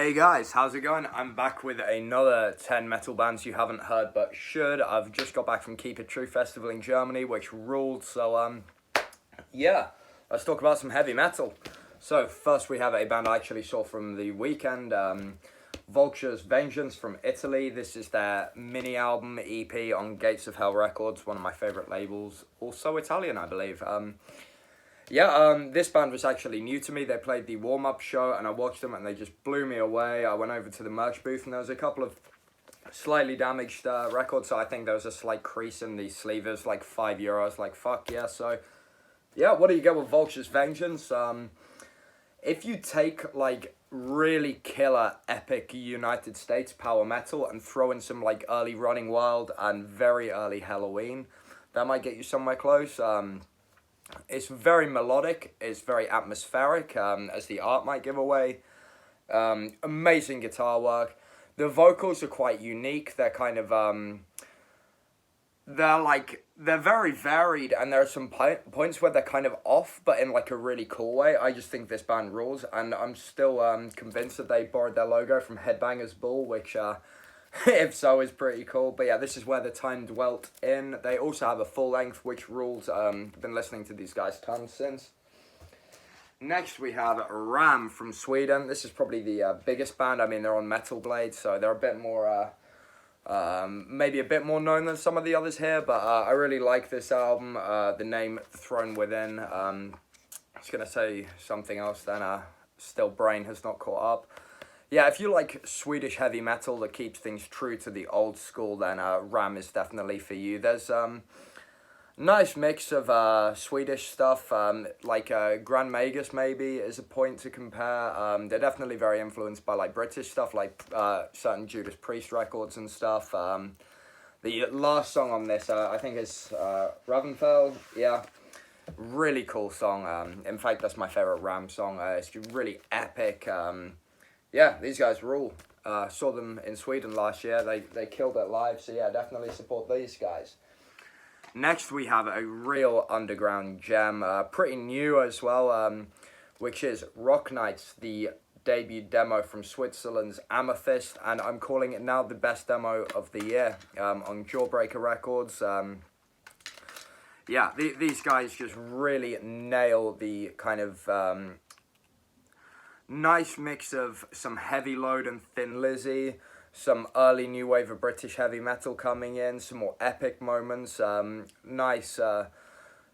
Hey guys, how's it going? I'm back with another 10 metal bands you haven't heard but should. I've just got back from Keep It True Festival in Germany, which ruled, so yeah, let's talk about some heavy metal. So first we have a band I actually saw from the weekend, Vultures Vengeance from Italy. This is their mini album EP on Gates of Hell Records, one of my favourite labels, also Italian I believe. This band was actually new to me. They played the warm-up show and I watched them and they just blew me away. I went over to the merch booth and there was a couple of slightly damaged records, so I think there was a slight crease in the sleeve. It was like €5, like fuck yeah. So yeah, what do you get with Vultures Vengeance? If you take like really killer epic United States power metal and throw in some like early Running Wild and very early Halloween, that might get you somewhere close. It's very melodic, it's very atmospheric, as the art might give away. Amazing guitar work. The vocals are quite unique. They're kind of, they're very varied, and there are some points where they're kind of off, but in like a really cool way. I just think this band rules, and I'm still convinced that they borrowed their logo from Headbangers Ball, which if so is pretty cool. But yeah, this is where the time dwelt in. They also have a full length which rules. Been listening to these guys tons since. Next we have Ram from Sweden. This is probably the biggest band. I mean, they're on Metal Blade, so they're a bit more maybe a bit more known than some of the others here, but I really like this album. The name Thrown Within. I was gonna say something else then still brain has not caught up. Yeah, if you like Swedish heavy metal that keeps things true to the old school, then Ram is definitely for you. There's nice mix of Swedish stuff, like Grand Magus maybe is a point to compare. They're definitely very influenced by like British stuff, like certain Judas Priest records and stuff. The last song on this, I think is Ravenfell. Yeah, really cool song. In fact, that's my favourite Ram song. It's really epic. Yeah, these guys rule. Saw them in Sweden last year. They killed it live. So yeah, definitely support these guys. Next we have a real underground gem, pretty new as well, which is Rock Knights, the debut demo from Switzerland's Amethyst, and I'm calling it now the best demo of the year on Jawbreaker Records. Yeah, these guys just really nail the kind of nice mix of some heavy load and Thin Lizzy, some early new wave of British heavy metal coming in, some more epic moments, nice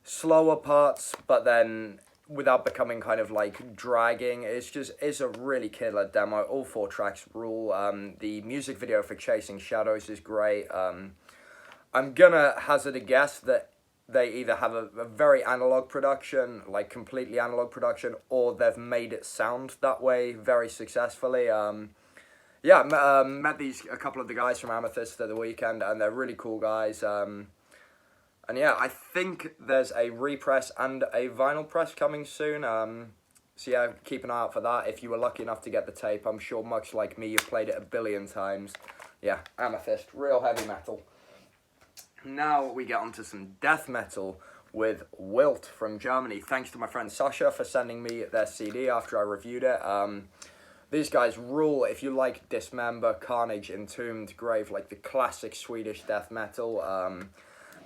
slower parts, but then without becoming kind of like dragging. It's a really killer demo. All 4 tracks rule. The music video for Chasing Shadows is great. I'm gonna hazard a guess that they either have a very analog production, like completely analog production, or they've made it sound that way very successfully. Met a couple of the guys from Amethyst at the weekend, and they're really cool guys. And yeah, I think there's a repress and a vinyl press coming soon. So yeah, keep an eye out for that. If you were lucky enough to get the tape, I'm sure much like me, you've played it a billion times. Yeah, Amethyst, real heavy metal. Now we get onto some death metal with Wilt from Germany. Thanks to my friend Sasha for sending me their CD after I reviewed it. These guys rule. If you like Dismember, Carnage, Entombed, Grave, like the classic Swedish death metal,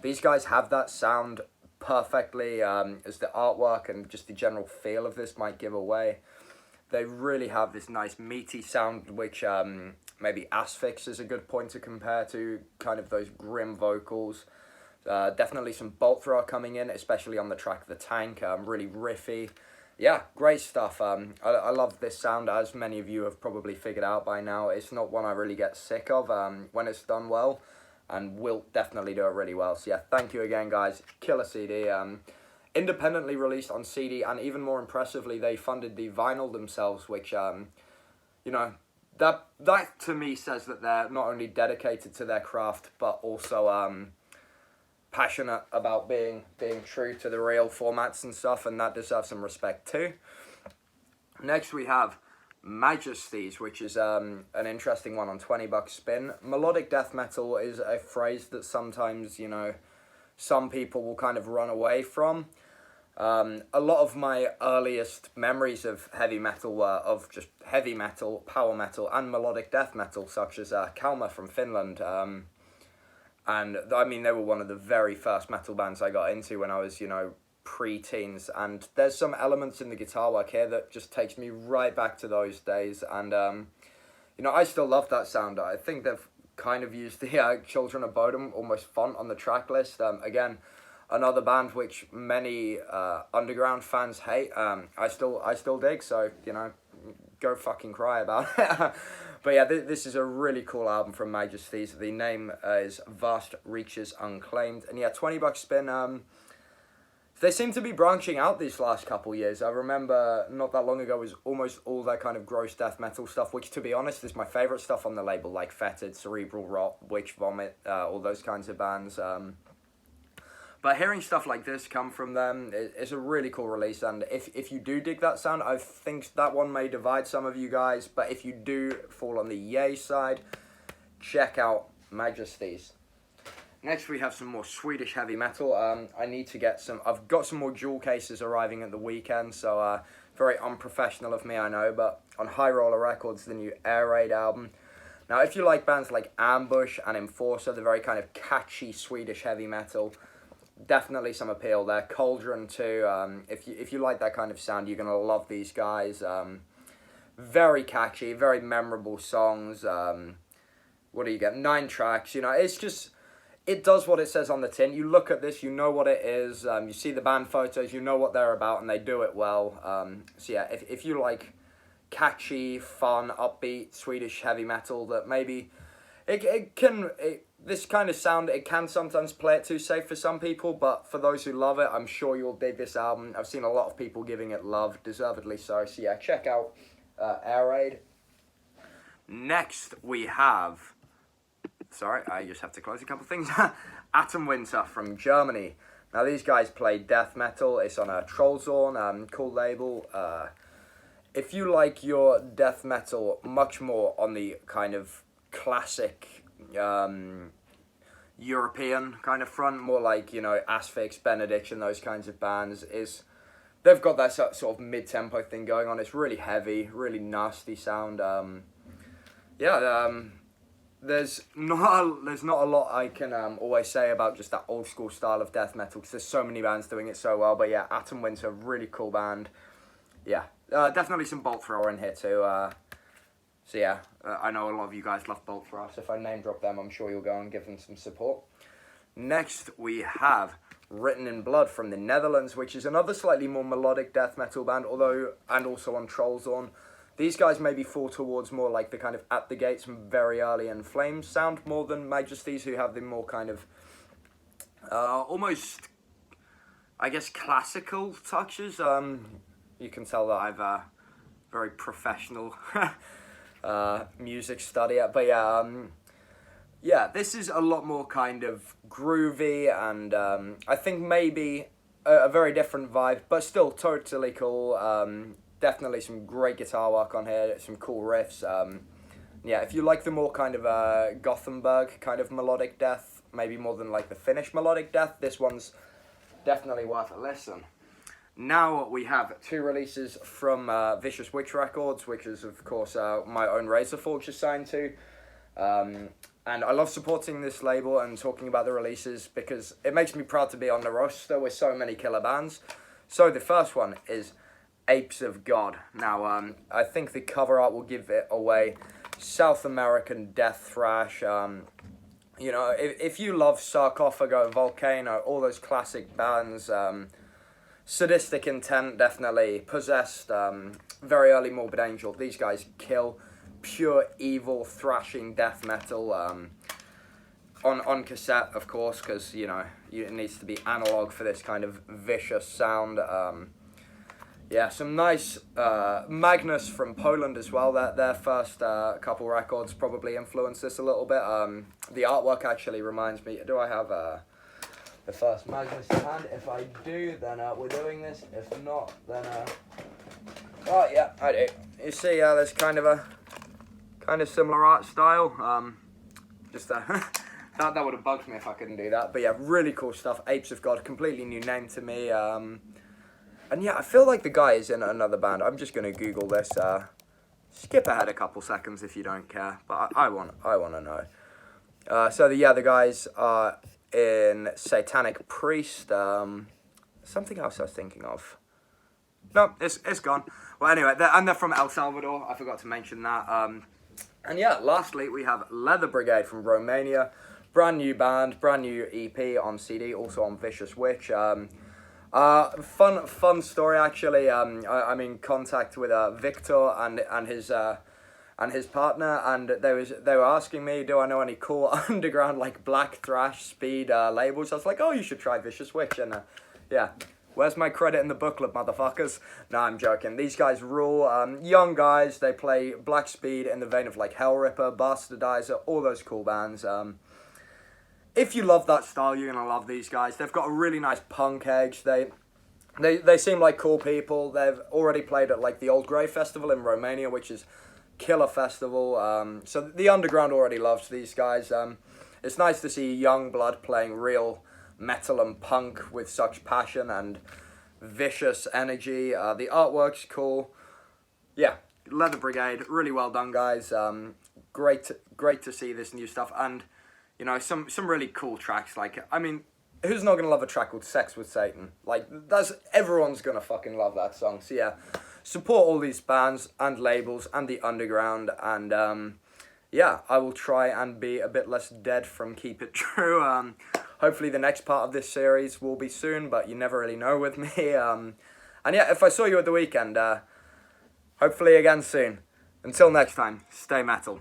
these guys have that sound perfectly, as the artwork and just the general feel of this might give away. They really have this nice meaty sound, which maybe Asphyx is a good point to compare to, kind of those grim vocals. Definitely some bolt thrower coming in, especially on the track The Tank, really riffy. Yeah, great stuff. I love this sound, as many of you have probably figured out by now. It's not one I really get sick of when it's done well, and Wilt definitely do it really well. So yeah, thank you again, guys. Killer CD. Independently released on CD, and even more impressively, they funded the vinyl themselves, which, you know, that to me says that they're not only dedicated to their craft, but also passionate about being true to the real formats and stuff, and that deserves some respect too. Next we have Majesties, which is an interesting one on $20 spin. Melodic death metal is a phrase that sometimes, you know, some people will kind of run away from. A lot of my earliest memories of heavy metal were of just heavy metal, power metal, and melodic death metal, such as Kalmar from Finland. And I mean, they were one of the very first metal bands I got into when I was, pre-teens. And there's some elements in the guitar work here that just takes me right back to those days. And, I still love that sound. I think they've kind of used the Children of Bodom almost font on the track list. Again, another band which many underground fans hate. I still dig, so, go fucking cry about it. But yeah, this is a really cool album from Majesties. The name is Vast Reaches Unclaimed. And yeah, $20 spin. They seem to be branching out these last couple years. I remember not that long ago was almost all that kind of gross death metal stuff, which to be honest is my favourite stuff on the label, like Fetid, Cerebral Rot, Witch Vomit, all those kinds of bands. But hearing stuff like this come from them is a really cool release, and if you do dig that sound, I think that one may divide some of you guys, but if you do fall on the yay side, check out Majesties. Next we have some more Swedish heavy metal. I need to get I've got some more jewel cases arriving at the weekend, so very unprofessional of me, I know, but on High Roller Records, the new Air Raid album. Now if you like bands like Ambush and Enforcer, the very kind of catchy Swedish heavy metal, definitely some appeal there. Cauldron too. If you like that kind of sound, you're gonna love these guys. Very catchy, very memorable songs. What do you get? 9 tracks. It's just, it does what it says on the tin. You look at this, you know what it is. You see the band photos, you know what they're about, and they do it well. So yeah, if you like catchy, fun, upbeat Swedish heavy metal, that maybe this kind of sound, it can sometimes play it too safe for some people, but for those who love it, I'm sure you'll dig this album. I've seen a lot of people giving it love, deservedly so. So yeah, check out Air Raid. Next we have, sorry, I just have to close a couple things. Atomwinter from Germany. Now these guys play death metal. It's on a Trollzorn, cool label. If you like your death metal much more on the kind of classic European kind of front, more like, Asphyx, Benediction, those kinds of bands, they've got that sort of mid-tempo thing going on. It's really heavy, really nasty sound. There's not a lot I can always say about just that old school style of death metal, because there's so many bands doing it so well. But yeah, Atomwinter, really cool band. Yeah, definitely some Bolt Thrower in here too. So yeah, I know a lot of you guys love Bolt Thrower, so if I name drop them, I'm sure you'll go and give them some support. Next, we have Written in Blood from the Netherlands, which is another slightly more melodic death metal band, and also on Trollzorn. These guys maybe fall towards more like the kind of At the Gates and Very Early In Flames sound more than Majesties, who have the more kind of almost, I guess, classical touches. You can tell that I've a very professional music study, but yeah, this is a lot more kind of groovy, and I think maybe a very different vibe, but still totally cool. Definitely some great guitar work on here, some cool riffs. Yeah, if you like the more kind of Gothenburg kind of melodic death, maybe more than like the Finnish melodic death, this one's definitely worth a listen. Now we have 2 releases from Vicious Witch Records, which is of course my own Razor Forge is signed to. And I love supporting this label and talking about the releases because it makes me proud to be on the roster with so many killer bands. So the first one is Apes of God. Now, I think the cover art will give it away. South American Death-Thrash. If you love Sarcophago, Volcano, all those classic bands, Sadistic Intent, definitely. Possessed, very early Morbid Angel. These guys kill. Pure evil, thrashing death metal. On cassette, of course, because, it needs to be analog for this kind of vicious sound. Yeah, some nice Magnus from Poland as well. Their first couple records probably influenced this a little bit. The artwork actually reminds me. Do I have the first Magnus in hand? If I do, then we're doing this. If not, then oh yeah, I do. You see, there's kind of similar art style. Just that would have bugged me if I couldn't do that. But yeah, really cool stuff. Apes of God, completely new name to me. And yeah, I feel like the guy is in another band. I'm just gonna Google this. Skip ahead a couple seconds if you don't care, but I want to know. The guys are in Satanic Priest. Something else I was thinking of. No, it's gone. Well, anyway, they're from El Salvador. I forgot to mention that. And yeah, lastly, we have Leather Brigade from Romania. Brand new band, brand new EP on CD, also on Vicious Witch. Fun story actually. I'm in contact with Victor and his partner, and they were asking me, do I know any cool underground like black thrash speed labels? I was like, oh, you should try Vicious Witch, and yeah. Where's my credit in the booklet, motherfuckers? No, I'm joking. These guys rule. Young guys, they play black speed in the vein of like Hellripper, Bastardizer, all those cool bands. If you love that style, you're gonna love these guys. They've got a really nice punk edge. They seem like cool people. They've already played at like the Old Grey Festival in Romania, which is killer festival. So the underground already loves these guys. It's nice to see young blood playing real metal and punk with such passion and vicious energy. The artwork's cool. Yeah, Leather Brigade, really well done, guys. Great to see this new stuff, and you know, some really cool tracks. Like, I mean, who's not gonna love a track called Sex with Satan? Like, everyone's gonna fucking love that song. So yeah, support all these bands and labels and the underground, and yeah, I will try and be a bit less dead from Keep It True. Hopefully the next part of this series will be soon, but you never really know with me. And yeah, if I saw you at the weekend, hopefully again soon. Until next time, stay metal.